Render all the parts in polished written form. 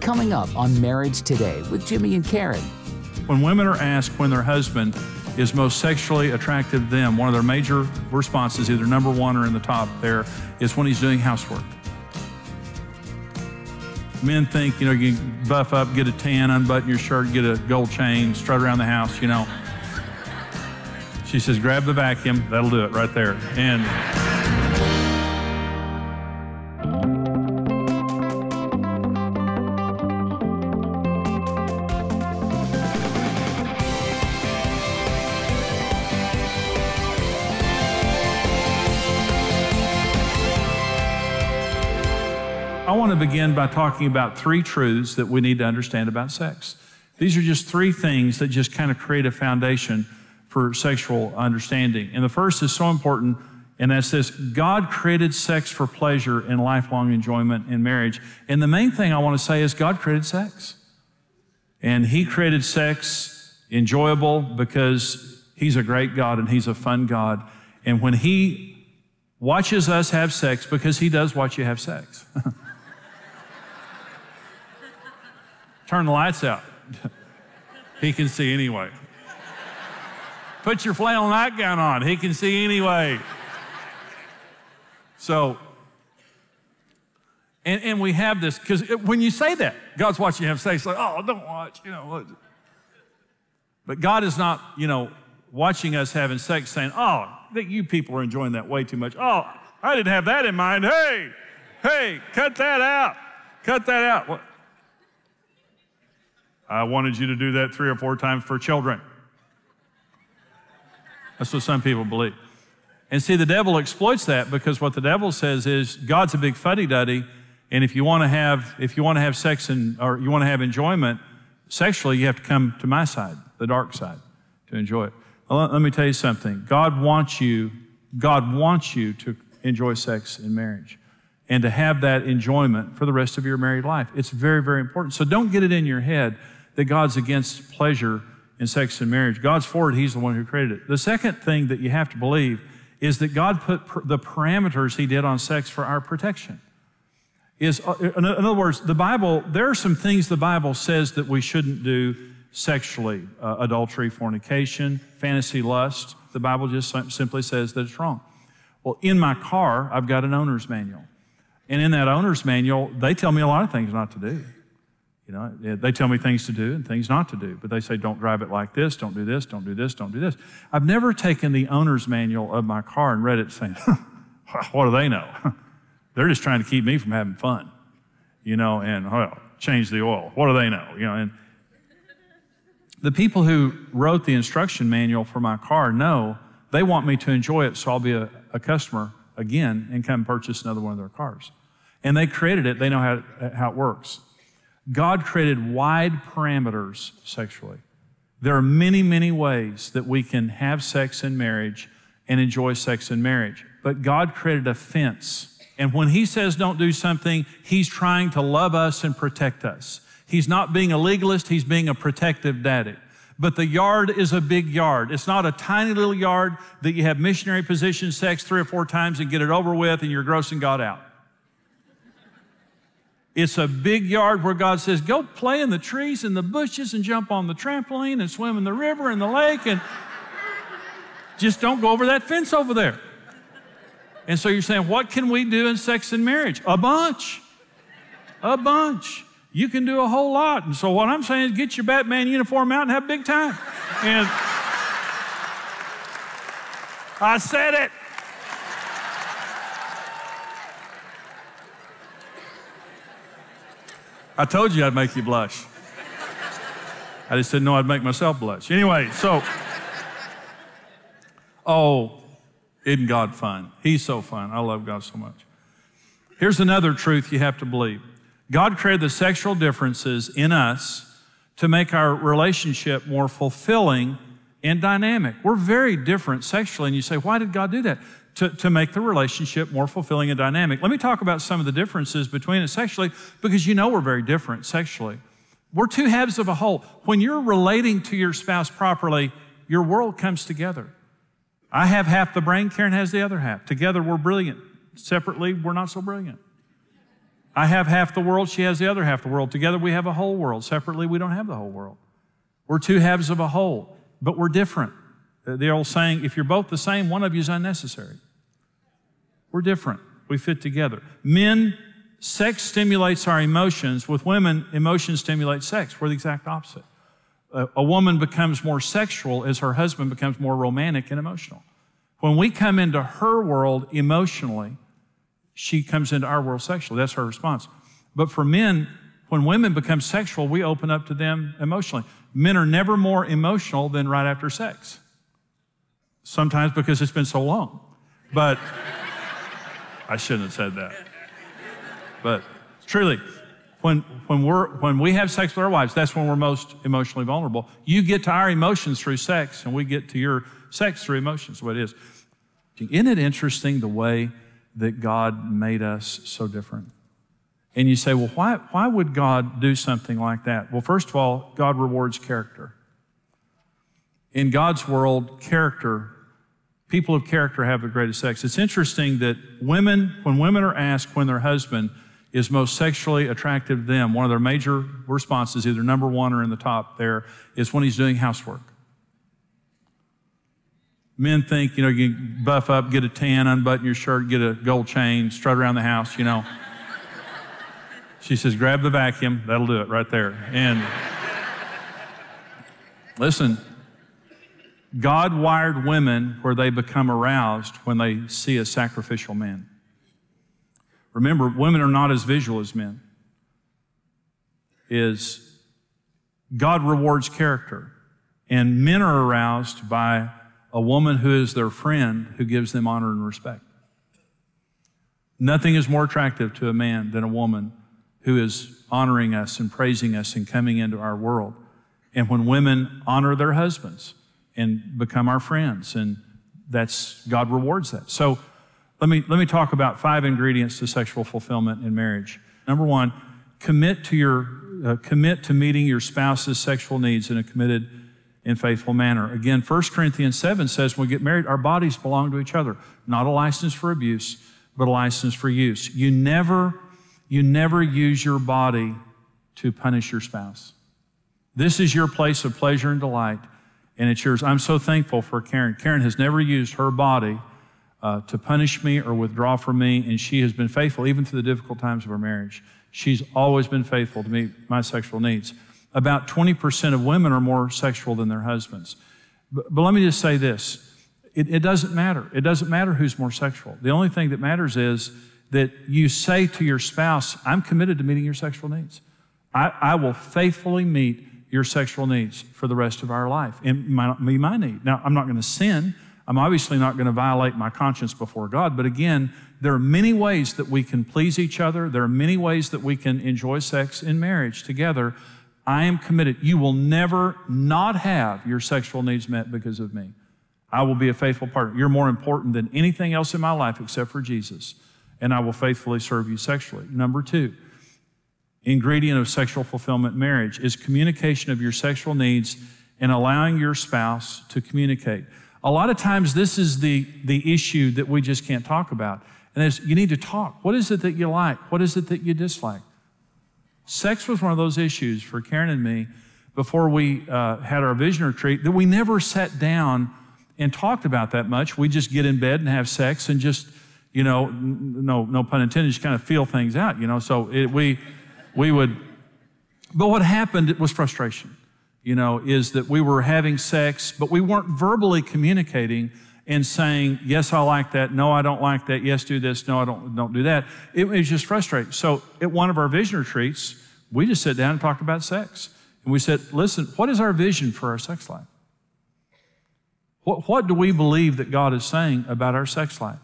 coming up on Marriage Today with Jimmy and Karen. When women are asked when their husband is most sexually attractive to them, one of their major responses, either number one or in the top there, is when he's doing housework. Men think, you can buff up, get a tan, unbutton your shirt, get a gold chain, strut around the house, She says, grab the vacuum, that'll do it right there. And I want to begin by talking about 3 truths that we need to understand about sex. These are just 3 things that just kind of create a foundation for sexual understanding. And the first is so important, and that's this: God created sex for pleasure and lifelong enjoyment in marriage. And the main thing I want to say is God created sex. And He created sex enjoyable because He's a great God and He's a fun God. And when He watches us have sex, because He does watch you have sex. Turn the lights out. He can see anyway. Put your flannel nightgown on. He can see anyway. So, and we have this, because when you say that, God's watching you have sex, like, oh, don't watch, But God is not, watching us having sex saying, oh, you people are enjoying that way too much. Oh, I didn't have that in mind. Hey, cut that out. Cut that out. What? I wanted you to do that 3 or 4 times for children. That's what some people believe. And see, the devil exploits that, because what the devil says is God's a big fuddy-duddy, and if you want to have sex or you want to have enjoyment sexually, you have to come to my side, the dark side, to enjoy it. Well, let me tell you something. God wants you to enjoy sex in marriage and to have that enjoyment for the rest of your married life. It's very, very important. So don't get it in your head that God's against pleasure in sex and marriage. God's for it. He's the one who created it. The second thing that you have to believe is that God put the parameters He did on sex for our protection. In other words, the Bible, there are some things the Bible says that we shouldn't do sexually. Adultery, fornication, fantasy lust. The Bible just simply says that it's wrong. Well, in my car, I've got an owner's manual. And in that owner's manual, they tell me a lot of things not to do. They tell me things to do and things not to do, but they say, don't drive it like this, don't do this, don't do this, don't do this. I've never taken the owner's manual of my car and read it saying, what do they know? They're just trying to keep me from having fun, and change the oil. What do they know? And the people who wrote the instruction manual for my car know they want me to enjoy it, so I'll be a customer again and come purchase another one of their cars. And they created it. They know how it works. God created wide parameters sexually. There are many, many ways that we can have sex in marriage and enjoy sex in marriage. But God created a fence. And when He says don't do something, He's trying to love us and protect us. He's not being a legalist, He's being a protective daddy. But the yard is a big yard. It's not a tiny little yard that you have missionary position sex 3 or 4 times and get it over with and you're grossing God out. It's a big yard where God says, go play in the trees and the bushes and jump on the trampoline and swim in the river and the lake, and just don't go over that fence over there. And so you're saying, what can we do in sex and marriage? A bunch. A bunch. You can do a whole lot. And so what I'm saying is get your Batman uniform out and have a big time. And I said it. I told you I'd make you blush. I just didn't know I'd make myself blush. Anyway, so, isn't God fun? He's so fun. I love God so much. Here's another truth you have to believe. God created the sexual differences in us to make our relationship more fulfilling and dynamic. We're very different sexually, and you say, why did God do that? To make the relationship more fulfilling and dynamic. Let me talk about some of the differences between us sexually, because we're very different sexually. We're 2 halves of a whole. When you're relating to your spouse properly, your world comes together. I have half the brain, Karen has the other half. Together we're brilliant. Separately, we're not so brilliant. I have half the world, she has the other half the world. Together we have a whole world. Separately, we don't have the whole world. We're two halves of a whole, but we're different. The old saying, if you're both the same, one of you is unnecessary. We're different. We fit together. Men, sex stimulates our emotions. With women, emotions stimulate sex. We're the exact opposite. A woman becomes more sexual as her husband becomes more romantic and emotional. When we come into her world emotionally, she comes into our world sexually. That's her response. But for men, when women become sexual, we open up to them emotionally. Men are never more emotional than right after sex. Sometimes because it's been so long. But I shouldn't have said that. But truly, when we have sex with our wives, that's when we're most emotionally vulnerable. You get to our emotions through sex, and we get to your sex through emotions, what it is. Isn't it interesting the way that God made us so different? And you say, well, why would God do something like that? Well, first of all, God rewards character. In God's world, people of character have the greatest sex. It's interesting that when women are asked when their husband is most sexually attractive to them, one of their major responses, either number one or in the top there, is when he's doing housework. Men think, you can buff up, get a tan, unbutton your shirt, get a gold chain, strut around the house, She says, grab the vacuum, that'll do it right there. And listen, God wired women where they become aroused when they see a sacrificial man. Remember, women are not as visual as men. God rewards character. And men are aroused by a woman who is their friend who gives them honor and respect. Nothing is more attractive to a man than a woman who is honoring us and praising us and coming into our world. And when women honor their husbands and become our friends, and God rewards that. So let me talk about 5 ingredients to sexual fulfillment in marriage. Number 1, commit to meeting your spouse's sexual needs in a committed and faithful manner. Again, 1 Corinthians 7 says when we get married, our bodies belong to each other. Not a license for abuse, but a license for use. You never use your body to punish your spouse. This is your place of pleasure and delight, and it's yours. I'm so thankful for Karen. Karen has never used her body to punish me or withdraw from me, and she has been faithful even through the difficult times of our marriage. She's always been faithful to meet my sexual needs. About 20% of women are more sexual than their husbands. But let me just say this. It doesn't matter. It doesn't matter who's more sexual. The only thing that matters is that you say to your spouse, I'm committed to meeting your sexual needs. I will faithfully meet your sexual needs for the rest of our life. And my need. Now, I'm not going to sin. I'm obviously not going to violate my conscience before God. But again, there are many ways that we can please each other. There are many ways that we can enjoy sex in marriage together. I am committed. You will never not have your sexual needs met because of me. I will be a faithful partner. You're more important than anything else in my life except for Jesus. And I will faithfully serve you sexually. Number 2, ingredient of sexual fulfillment in marriage is communication of your sexual needs and allowing your spouse to communicate. A lot of times this is the issue that we just can't talk about. And is you need to talk. What is it that you like? What is it that you dislike? Sex was one of those issues for Karen and me before we had our vision retreat that we never sat down and talked about that much. We just get in bed and have sex and just, no pun intended, just kind of feel things out, So we would, but what happened was frustration, is that we were having sex, but we weren't verbally communicating and saying, yes, I like that. No, I don't like that. Yes, do this. No, I don't do that. It was just frustrating. So at one of our vision retreats, we just sat down and talked about sex. And we said, listen, what is our vision for our sex life? What do we believe that God is saying about our sex life?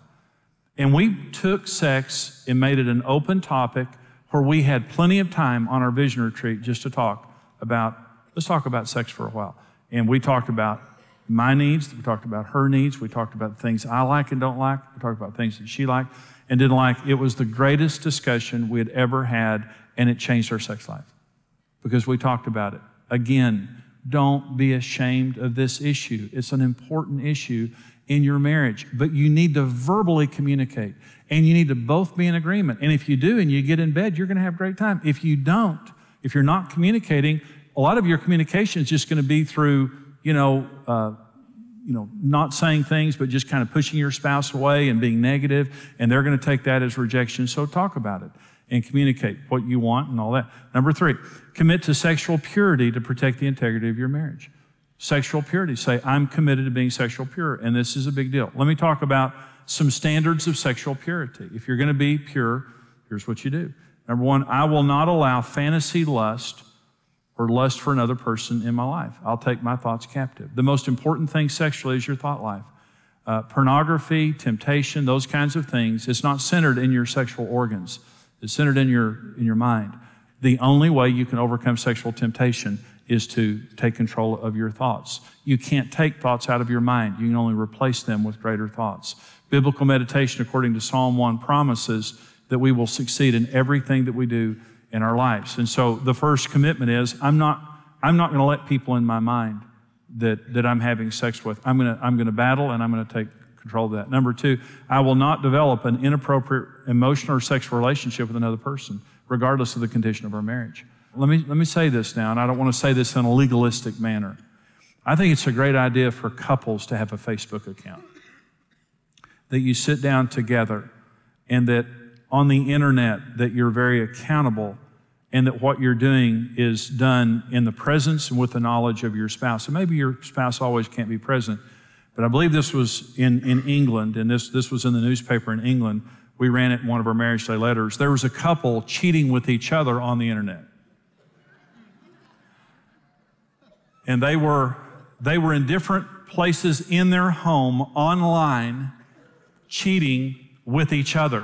And we took sex and made it an open topic where we had plenty of time on our vision retreat just to talk about, let's talk about sex for a while. And we talked about my needs, we talked about her needs, we talked about things I like and don't like, we talked about things that she liked and didn't like. It was the greatest discussion we had ever had, and it changed our sex life because we talked about it. Again, don't be ashamed of this issue. It's an important issue, in your marriage, but you need to verbally communicate, and you need to both be in agreement. And if you do and you get in bed, you're going to have a great time. If you don't, if you're not communicating, a lot of your communication is just going to be through, not saying things, but just kind of pushing your spouse away and being negative, and they're going to take that as rejection. So talk about it and communicate what you want and all that. Number 3, commit to sexual purity to protect the integrity of your marriage. Sexual purity. Say, I'm committed to being sexual pure, and this is a big deal. Let me talk about some standards of sexual purity. If you're going to be pure, here's what you do. Number 1, I will not allow fantasy lust or lust for another person in my life. I'll take my thoughts captive. The most important thing sexually is your thought life. Pornography, temptation, those kinds of things, it's not centered in your sexual organs. It's centered in your mind. The only way you can overcome sexual temptation is to take control of your thoughts. You can't take thoughts out of your mind. You can only replace them with greater thoughts. Biblical meditation, according to Psalm 1, promises that we will succeed in everything that we do in our lives. And so the first commitment is, I'm not going to let people in my mind that I'm having sex with. I'm going to battle, and I'm going to take control of that. Number 2, I will not develop an inappropriate emotional or sexual relationship with another person, regardless of the condition of our marriage. Let me say this now, and I don't want to say this in a legalistic manner. I think it's a great idea for couples to have a Facebook account, that you sit down together, and that on the internet that you're very accountable, and that what you're doing is done in the presence and with the knowledge of your spouse. And maybe your spouse always can't be present, but I believe this was in England, and this was in the newspaper in England. We ran it in one of our MarriageToday letters. There was a couple cheating with each other on the internet. And they were in different places in their home online cheating with each other.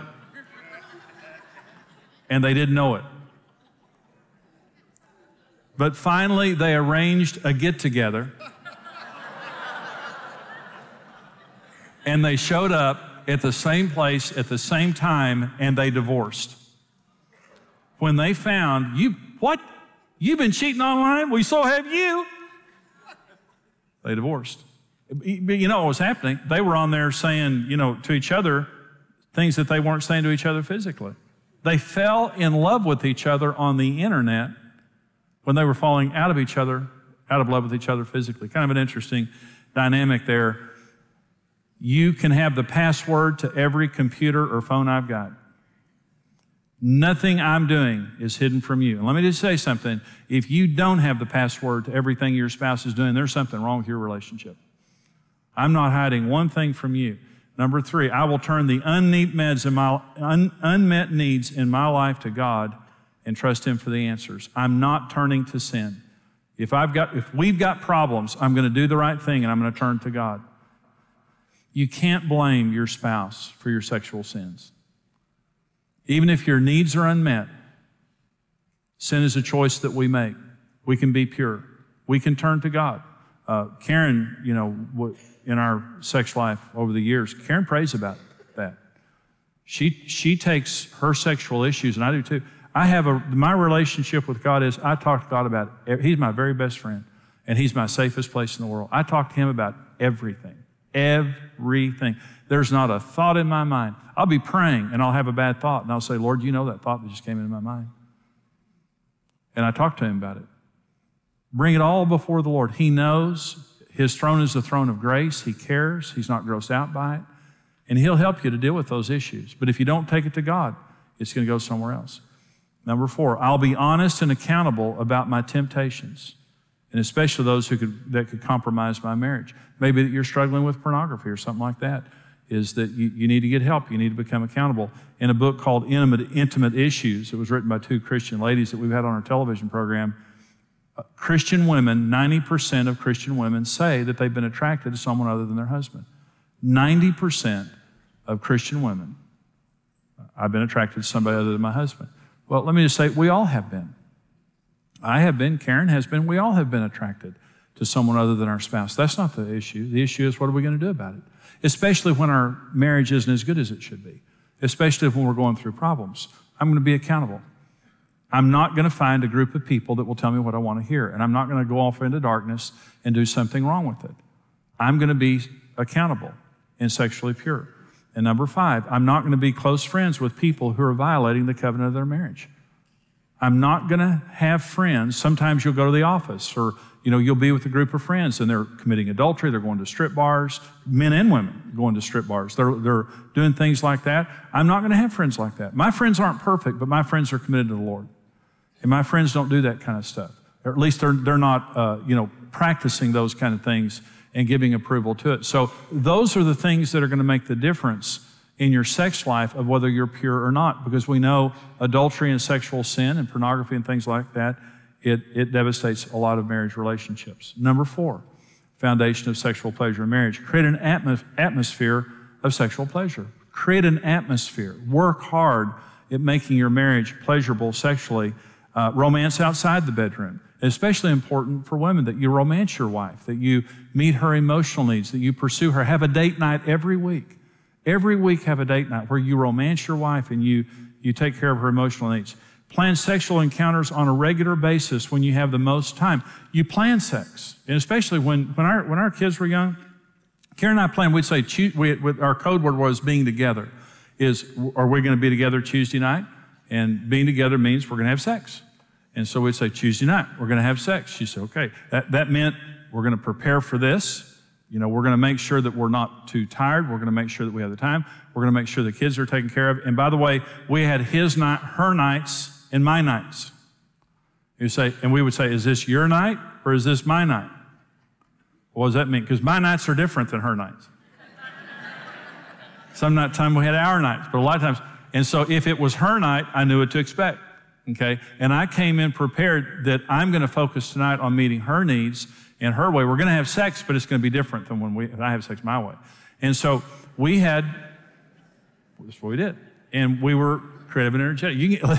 And they didn't know it. But finally, they arranged a get-together. And they showed up at the same place at the same time, and they divorced. When they found, You've been cheating online? We so have you. They divorced. But you know what was happening? They were on there saying, to each other, things that they weren't saying to each other physically. They fell in love with each other on the internet when they were falling out of love with each other physically. Kind of an interesting dynamic there. You can have the password to every computer or phone I've got. Nothing I'm doing is hidden from you. And let me just say something. If you don't have the password to everything your spouse is doing, there's something wrong with your relationship. I'm not hiding one thing from you. Number 3, I will turn the unmet needs in my life to God and trust Him for the answers. I'm not turning to sin. If we've got problems, I'm going to do the right thing, and I'm going to turn to God. You can't blame your spouse for your sexual sins. Even if your needs are unmet, sin is a choice that we make. We can be pure. We can turn to God. Karen, in our sex life over the years, Karen prays about that. She takes her sexual issues, and I do too. My relationship with God is I talk to God about it. He's my very best friend, and He's my safest place in the world. I talk to Him about everything. Everything. There's not a thought in my mind. I'll be praying and I'll have a bad thought and I'll say, Lord, you know that thought that just came into my mind. And I talk to Him about it. Bring it all before the Lord. He knows. His throne is the throne of grace. He cares. He's not grossed out by it. And He'll help you to deal with those issues. But if you don't take it to God, it's going to go somewhere else. Number 4, I'll be honest and accountable about my temptations, and especially those that could compromise my marriage. Maybe that you're struggling with pornography or something like that, is that you need to get help. You need to become accountable. In a book called Intimate Issues, it was written by 2 Christian ladies that we've had on our television program, Christian women, 90% of Christian women say that they've been attracted to someone other than their husband. 90% of Christian women, I've been attracted to somebody other than my husband. Well, let me just say, we all have been. I have been, Karen has been, we all have been attracted to someone other than our spouse. That's not the issue. The issue is, what are we going to do about it? Especially when our marriage isn't as good as it should be. Especially when we're going through problems. I'm going to be accountable. I'm not going to find a group of people that will tell me what I want to hear. And I'm not going to go off into darkness and do something wrong with it. I'm going to be accountable. and sexually pure. And number 5, I'm not going to be close friends with people who are violating the covenant of their marriage. I'm not going to have friends. Sometimes you'll go to the office, or you'll be with a group of friends and they're committing adultery, they're going to strip bars, men and women going to strip bars. They're doing things like that. I'm not going to have friends like that. My friends aren't perfect, but my friends are committed to the Lord. And my friends don't do that kind of stuff. Or at least they're not, practicing those kind of things and giving approval to it. So those are the things that are going to make the difference in your sex life of whether you're pure or not, because we know adultery and sexual sin and pornography and things like that, it devastates a lot of marriage relationships. Number 4, foundation of sexual pleasure in marriage. Create an atmosphere of sexual pleasure. Create an atmosphere. Work hard at making your marriage pleasurable sexually. Romance outside the bedroom. Especially important for women, that you romance your wife, that you meet her emotional needs, that you pursue her. Have a date night every week. Every week have a date night where you romance your wife and you take care of her emotional needs. Plan sexual encounters on a regular basis when you have the most time. You plan sex, and especially when our kids were young, Karen and I planned, we'd say, our code word was being together. Are we going to be together Tuesday night? And being together means we're going to have sex. And so we'd say, Tuesday night, we're going to have sex. She said, okay. That meant we're going to prepare for this. We're going to make sure that we're not too tired. We're going to make sure that we have the time. We're going to make sure the kids are taken care of. And by the way, we had his night, her nights, and my nights. And we would say, is this your night or is this my night? What does that mean? Because my nights are different than her nights. Some time we had our nights, but a lot of times. And so if it was her night, I knew what to expect. Okay, and I came in prepared that I'm going to focus tonight on meeting her needs in her way. We're going to have sex, but it's going to be different than when I have sex my way. And so that's what we did. And we were creative and energetic. You can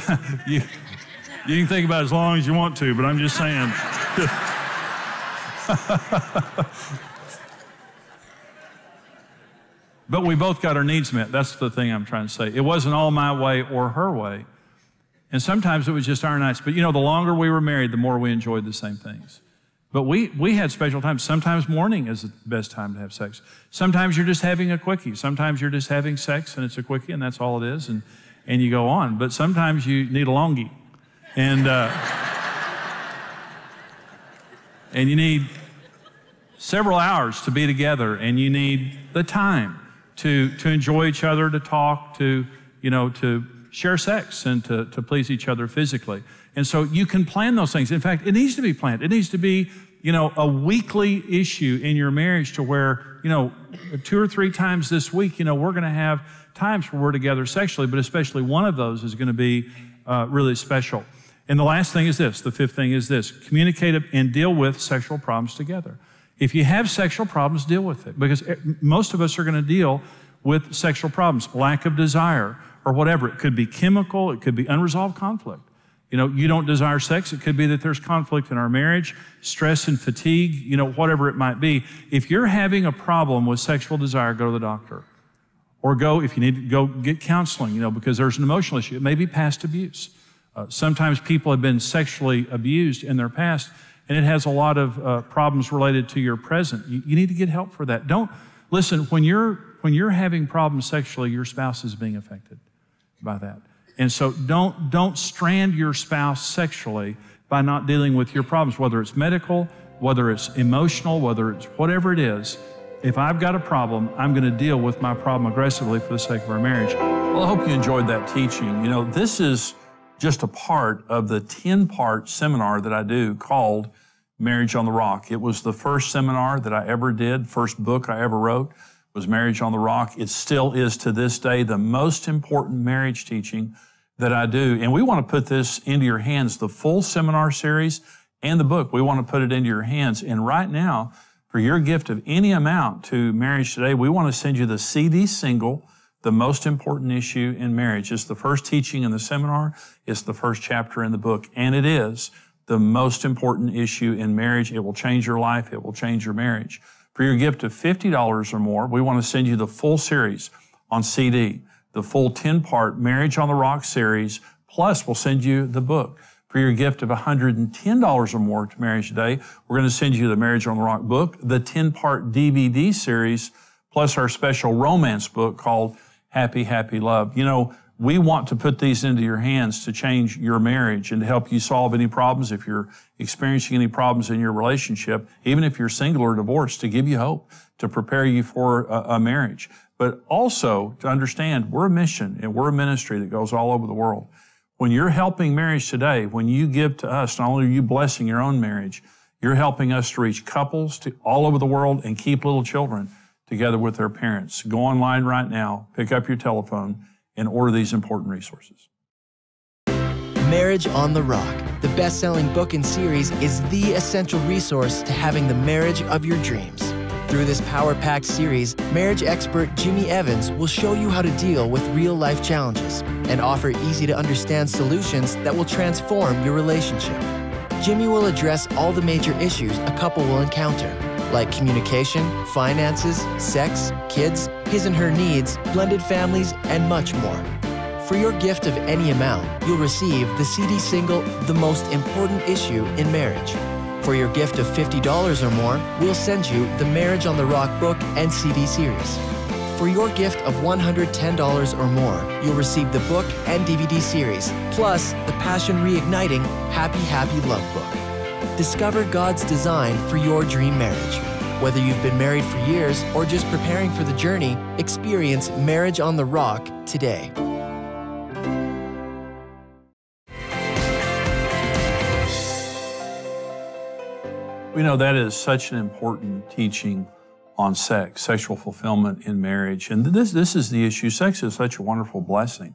think about it as long as you want to, but I'm just saying. But we both got our needs met. That's the thing I'm trying to say. It wasn't all my way or her way. And sometimes it was just our nights. But the longer we were married, the more we enjoyed the same things. But we had special times. Sometimes morning is the best time to have sex. Sometimes you're just having a quickie. Sometimes you're just having sex and it's a quickie and that's all it is. And you go on. But sometimes you need a longie. And, and you need several hours to be together. And you need the time to enjoy each other, to talk, to share sex and to please each other physically. And so you can plan those things. In fact, it needs to be planned. It needs to be, a weekly issue in your marriage to where, 2 or 3 times this week, we're going to have times where we're together sexually, but especially one of those is going to be really special. And the last thing is this, the 5th thing is this, communicate and deal with sexual problems together. If you have sexual problems, deal with it, because most of us are going to deal with sexual problems, lack of desire, or whatever. It could be chemical, it could be unresolved conflict. You don't desire sex, it could be that there's conflict in our marriage, stress and fatigue, whatever it might be. If you're having a problem with sexual desire, go to the doctor. Or if you need to go get counseling, because there's an emotional issue. It may be past abuse. Sometimes people have been sexually abused in their past, and it has a lot of problems related to your present. You need to get help for that. Listen, when you're having problems sexually, your spouse is being affected by that. And so don't strand your spouse sexually by not dealing with your problems, whether it's medical, whether it's emotional, whether it's whatever it is. If I've got a problem, I'm going to deal with my problem aggressively for the sake of our marriage. Well, I hope you enjoyed that teaching. This is just a part of the 10-part seminar that I do called Marriage on the Rock. It was the first seminar that I ever did, first book I ever wrote. Was Marriage on the Rock. It still is to this day the most important marriage teaching that I do. And we want to put this into your hands, the full seminar series and the book. We want to put it into your hands. And right now, for your gift of any amount to Marriage Today, we want to send you the CD single, The Most Important Issue in Marriage. It's the first teaching in the seminar. It's the first chapter in the book. And it is the most important issue in marriage. It will change your life. It will change your marriage. For your gift of $50 or more, we want to send you the full series on CD, the full 10-part Marriage on the Rock series, plus we'll send you the book. For your gift of $110 or more to Marriage Today, we're going to send you the Marriage on the Rock book, the 10-part DVD series, plus our special romance book called Happy, Happy Love. You know, we want to put these into your hands to change your marriage and to help you solve any problems if you're experiencing any problems in your relationship, even if you're single or divorced, to give you hope, to prepare you for a marriage. But also to understand we're a mission and we're a ministry that goes all over the world. When you're helping Marriage Today, when you give to us, not only are you blessing your own marriage, you're helping us to reach couples all over the world and keep little children together with their parents. Go online right now, pick up your telephone, and order these important resources. Marriage on the Rock, the best-selling book and series, is the essential resource to having the marriage of your dreams. Through this power-packed series, marriage expert Jimmy Evans will show you how to deal with real-life challenges and offer easy-to-understand solutions that will transform your relationship. Jimmy will address all the major issues a couple will encounter, like communication, finances, sex, kids, his and her needs, blended families, and much more. For your gift of any amount, you'll receive the CD single, The Most Important Issue in Marriage. For your gift of $50 or more, we'll send you the Marriage on the Rock book and CD series. For your gift of $110 or more, you'll receive the book and DVD series, plus the Passion Reigniting Happy, Happy Love book. Discover God's design for your dream marriage. Whether you've been married for years or just preparing for the journey, experience Marriage on the Rock today. We know that is such an important teaching on sex, sexual fulfillment in marriage. And this is the issue. Sex is such a wonderful blessing.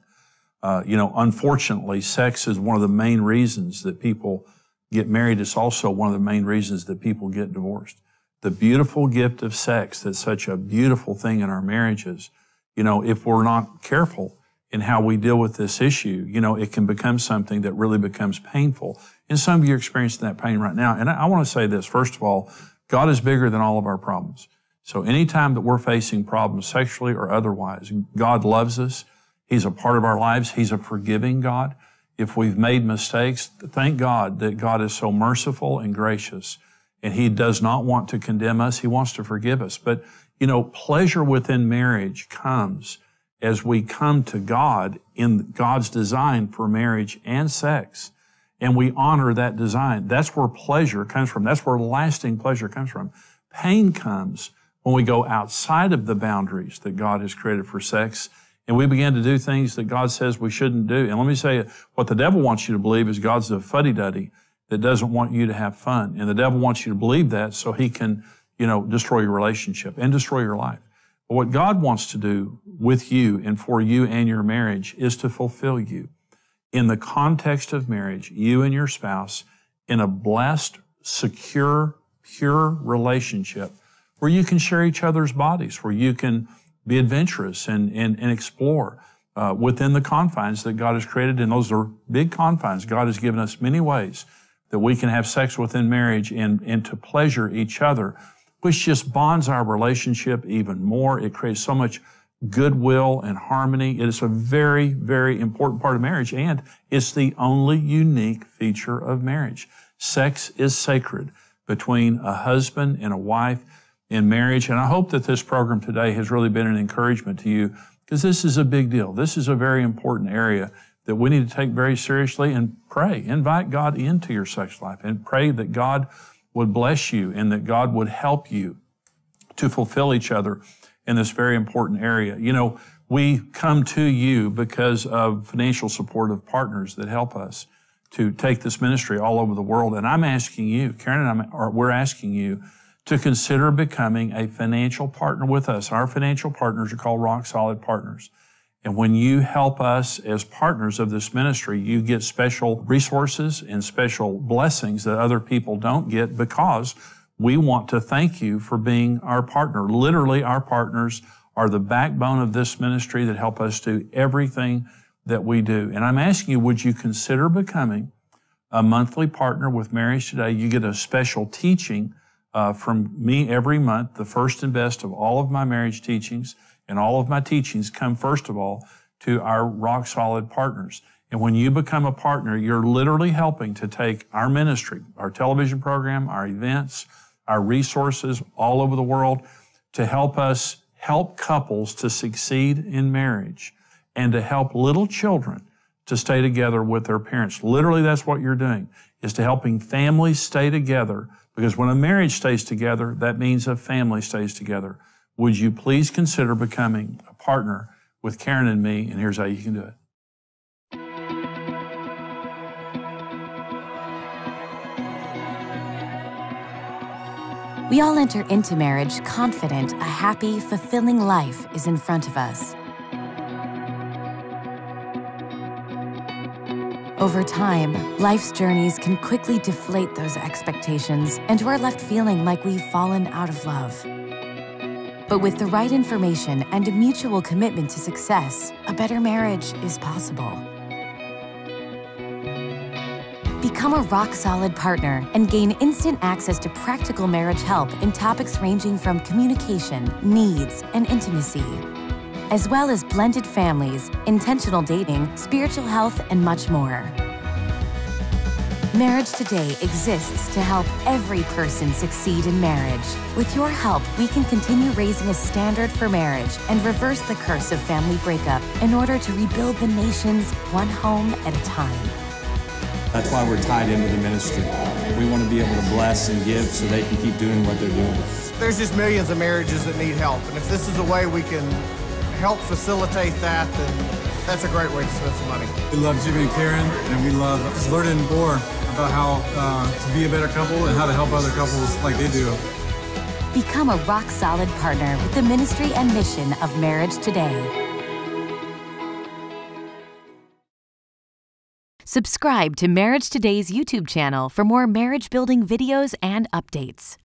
Unfortunately, sex is one of the main reasons that people get married. It's also one of the main reasons that people get divorced. The beautiful gift of sex, that's such a beautiful thing in our marriages, if we're not careful in how we deal with this issue, it can become something that really becomes painful. And some of you are experiencing that pain right now. And I want to say this, first of all, God is bigger than all of our problems. So anytime that we're facing problems sexually or otherwise, God loves us. He's a part of our lives. He's a forgiving God. If we've made mistakes, thank God that God is so merciful and gracious, and He does not want to condemn us. He wants to forgive us. But, pleasure within marriage comes as we come to God in God's design for marriage and sex, and we honor that design. That's where pleasure comes from. That's where lasting pleasure comes from. Pain comes when we go outside of the boundaries that God has created for sex, and we begin to do things that God says we shouldn't do. And let me say, what the devil wants you to believe is God's a fuddy-duddy that doesn't want you to have fun. And the devil wants you to believe that so he can, destroy your relationship and destroy your life. But what God wants to do with you and for you and your marriage is to fulfill you. In the context of marriage, you and your spouse in a blessed, secure, pure relationship where you can share each other's bodies, where you can be adventurous and explore within the confines that God has created. And those are big confines. God has given us many ways that we can have sex within marriage and to pleasure each other, which just bonds our relationship even more. It creates so much goodwill and harmony. It is a very, very important part of marriage, and it's the only unique feature of marriage. Sex is sacred between a husband and a wife in marriage, and I hope that this program today has really been an encouragement to you, because this is a big deal. This is a very important area that we need to take very seriously and pray. Invite God into your sex life and pray that God would bless you and that God would help you to fulfill each other in this very important area. We come to you because of financial support of partners that help us to take this ministry all over the world. And I'm asking you, Karen and we're asking you to consider becoming a financial partner with us. Our financial partners are called Rock Solid Partners. And when you help us as partners of this ministry, you get special resources and special blessings that other people don't get, because we want to thank you for being our partner. Literally, our partners are the backbone of this ministry that help us do everything that we do. And I'm asking you, would you consider becoming a monthly partner with Marriage Today? You get a special teaching from me every month, the first and best of all of my marriage teachings. And all of my teachings come, first of all, to our Rock Solid Partners. And when you become a partner, you're literally helping to take our ministry, our television program, our events, our resources all over the world to help us help couples to succeed in marriage and to help little children to stay together with their parents. Literally, that's what you're doing, is to helping families stay together, because when a marriage stays together, that means a family stays together. Would you please consider becoming a partner with Karen and me, and here's how you can do it. We all enter into marriage confident a happy, fulfilling life is in front of us. Over time, life's journeys can quickly deflate those expectations, and we're left feeling like we've fallen out of love. But with the right information and a mutual commitment to success, a better marriage is possible. Become a rock-solid partner and gain instant access to practical marriage help in topics ranging from communication, needs, and intimacy, as well as blended families, intentional dating, spiritual health, and much more. Marriage Today exists to help every person succeed in marriage. With your help, we can continue raising a standard for marriage and reverse the curse of family breakup in order to rebuild the nations one home at a time. That's why we're tied into the ministry. We want to be able to bless and give so they can keep doing what they're doing. There's just millions of marriages that need help, and if this is a way we can help facilitate that, then that's a great way to spend some money. We love Jimmy and Karen, and we love just learning more about how to be a better couple and how to help other couples like they do. Become a rock-solid partner with the ministry and mission of Marriage Today. Subscribe to Marriage Today's YouTube channel for more marriage-building videos and updates.